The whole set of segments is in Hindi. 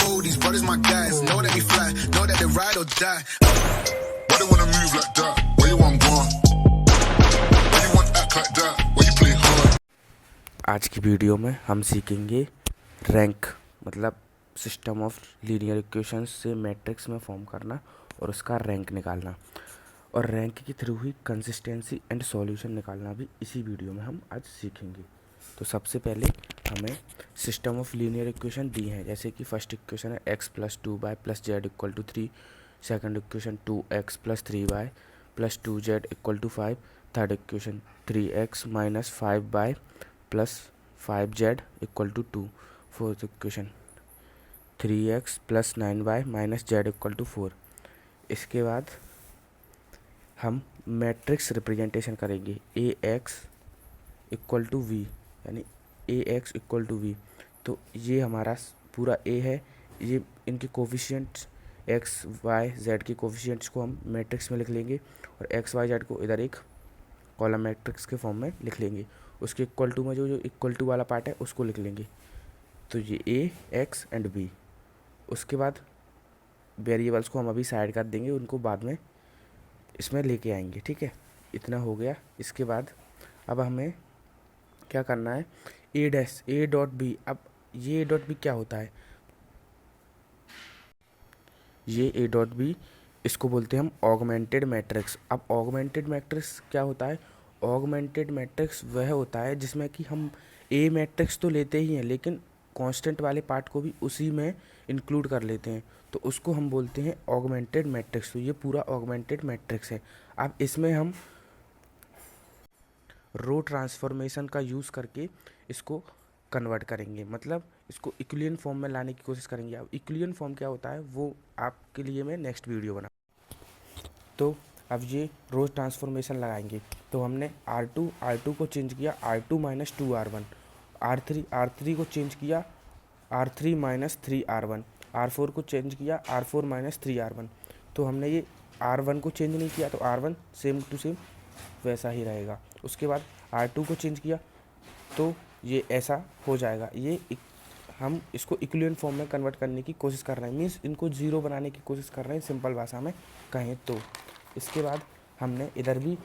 know these brothers my guys. Know that we fly, know that they ride or die. Why they wanna move like that? Where you want gone? Why you want act like that? Why you play hard? आज की वीडियो में हम सीखेंगे रैंक मतलब सिस्टम ऑफ लीनियर इक्वेशंस से मैट्रिक्स में फॉर्म करना और उसका रैंक निकालना, और रैंक के through he consistency and solution निकालना भी इसी वीडियो में हम आज सीखेंगे। तो सबसे पहले हमें सिस्टम ऑफ लीनियर इक्वेशन दी है, जैसे कि फर्स्ट इक्वेशन है x + 2y + z = 3, second equation 2x + 3y + 2z = 5, third equation 3x - 5y + 5z = 2, fourth equation 3x + 9y - z = 4। इसके बाद हम मैट्रिक्स रिप्रेजेंटेशन करेंगे ax = v, यानी ax = v। तो ये हमारा पूरा a है, ये इनके कोफिशिएंट्स x y z के कोफिशिएंट्स को हम मैट्रिक्स में लिख लेंगे और x y z को इधर एक कॉलम मैट्रिक्स के फॉर्म में लिख लेंगे। उसके इक्वल टू में जो इक्वल टू वाला पार्ट है उसको लिख लेंगे। तो ये a x एंड b। उसके बाद वेरिएबल्स को हम अभी साइड कर देंगे, उनको बाद में इसमें लेके आएंगे, ठीक है। इतना हो गया। इसके बाद अब हमें क्या करना है, a.b। अब ये a.b क्या होता है, ये a.b इसको बोलते हैं हम ऑगमेंटेड मैट्रिक्स। अब ऑगमेंटेड मैट्रिक्स क्या होता है, ऑगमेंटेड मैट्रिक्स वह होता है जिसमें कि हम ए मैट्रिक्स तो लेते ही हैं लेकिन कांस्टेंट वाले पार्ट को भी उसी में इंक्लूड कर लेते हैं, तो उसको हम बोलते हैं ऑगमेंटेड मैट्रिक्स। तो ये पूरा ऑगमेंटेड मैट्रिक्स है। अब इसमें हम रो ट्रांसफॉर्मेशन का यूज़ करके इसको कन्वर्ट करेंगे, मतलब इसको इक्विलियन फॉर्म में लाने की कोशिश करेंगे। अब इक्विलियन फॉर्म क्या होता है वो आपके लिए मैं नेक्स्ट वीडियो बना। तो अब ये रो ट्रांसफॉर्मेशन लगाएंगे। तो हमने R2 को चेंज किया R2 - 2R1, R3 को चेंज किया R3 - 3R1, R4 को चेंज किया R4 - 3R1। तो हमने ये R1 को चेंज नहीं किया तो R1 सेम टू सेम वैसा ही रहेगा। उसके बाद R2 को चेंज किया तो ये ऐसा हो जाएगा। हम इसको इक्विलियन फॉर्म में कन्वर्ट करने की कोशिश कर रहे हैं, मीन्स इनको ज़ीरो बनाने की कोशिश कर रहे हैं, सिंपल भाषा में कहें तो। इसके बाद हमने इधर भी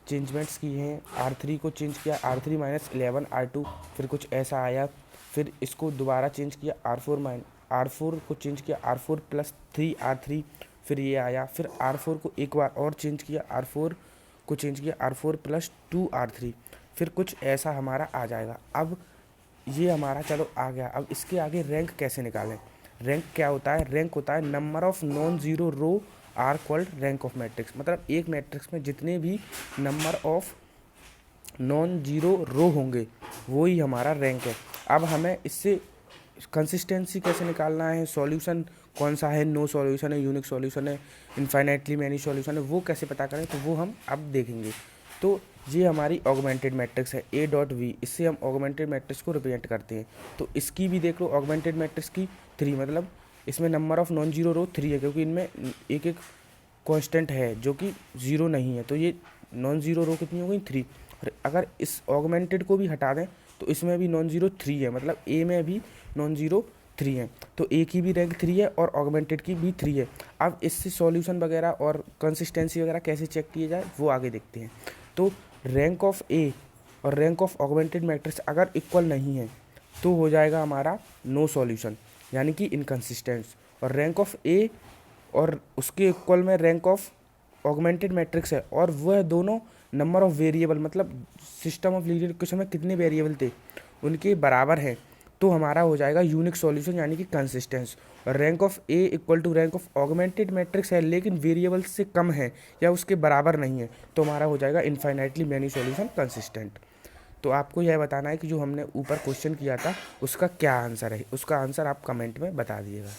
चेंजमेंट्स की हैं। R3 को चेंज किया R3 - 11 R2, फिर कुछ ऐसा आया। फिर इसको दोबारा चेंज किया R4 को चेंज किया R4 + 3 R3, फिर ये आया। फिर R4 को एक बार और चेंज किया R4 को चेंज किया R4 + 2 R3, फिर कुछ ऐसा हमारा आ जाएगा। अब ये हमारा चलो आ गया। अब इसके आगे रैंक कैसे निकालें। रैंक क्या होता है, रैंक होता है number of non zero row are called rank of matrix. मतलब एक मैट्रिक्स में जितने भी number of non zero row होंगे वो ही हमारा रैंक है। अब हमें इससे कंसिस्टेंसी कैसे निकालना है, सॉल्यूशन कौन सा है, नो सॉल्यूशन है, यूनिक सॉल्यूशन है, इनफाइनाइटली मैनी सॉल्यूशन है, वो कैसे पता करें तो वो हम अब देखेंगे। तो ये हमारी ऑगमेंटेड मैट्रिक्स है a.v, इससे हम ऑगमेंटेड मैट्रिक्स को रिप्रेजेंट करते हैं। तो इसकी भी देख लो, ऑगमेंटेड मैट्रिक्स की 3, मतलब इसमें नंबर ऑफ नॉन जीरो रो 3 है, क्योंकि इनमें एक एक कांस्टेंट है जो कि ज़ीरो नहीं है। तो ये नॉन ज़ीरो रो कितनी हो गई, 3। और अगर इस ऑगमेंटेड को भी हटा दें तो इसमें भी नॉन ज़ीरो 3 है, मतलब ए में भी नॉन ज़ीरो 3 है। तो ए की भी रैंक 3 है और ऑगमेंटेड की भी 3 है। अब इससे सॉल्यूशन वगैरह और कंसिस्टेंसी वगैरह कैसे चेक किए जाए वो आगे देखते हैं। तो रैंक ऑफ ए और रैंक ऑफ ऑगमेंटेड मैट्रिक्स अगर इक्वल नहीं है तो हो जाएगा हमारा नो सॉल्यूशन, यानी कि इनकंसिस्टेंट। और रैंक ऑफ ए और उसके इक्वल में रैंक ऑफ ऑगमेंटेड मैट्रिक्स है और वह दोनों नंबर ऑफ वेरिएबल, मतलब सिस्टम ऑफ लीनियर इक्वेशन में कितने वेरिएबल थे उनके बराबर है, तो हमारा हो जाएगा यूनिक सॉल्यूशन, यानी कि कंसिस्टेंस। और rank of A equal to rank of augmented matrix है लेकिन वेरिएबल्स से कम है या उसके बराबर नहीं है, तो हमारा हो जाएगा इनफाइनाइटली मैनी सॉल्यूशन कंसिस्टेंट। तो आपको यह बताना है कि जो हमने ऊपर क्वेश्चन किया था उसका क्या आंसर है, उसका आंसर आप कमेंट में बता दिएगा।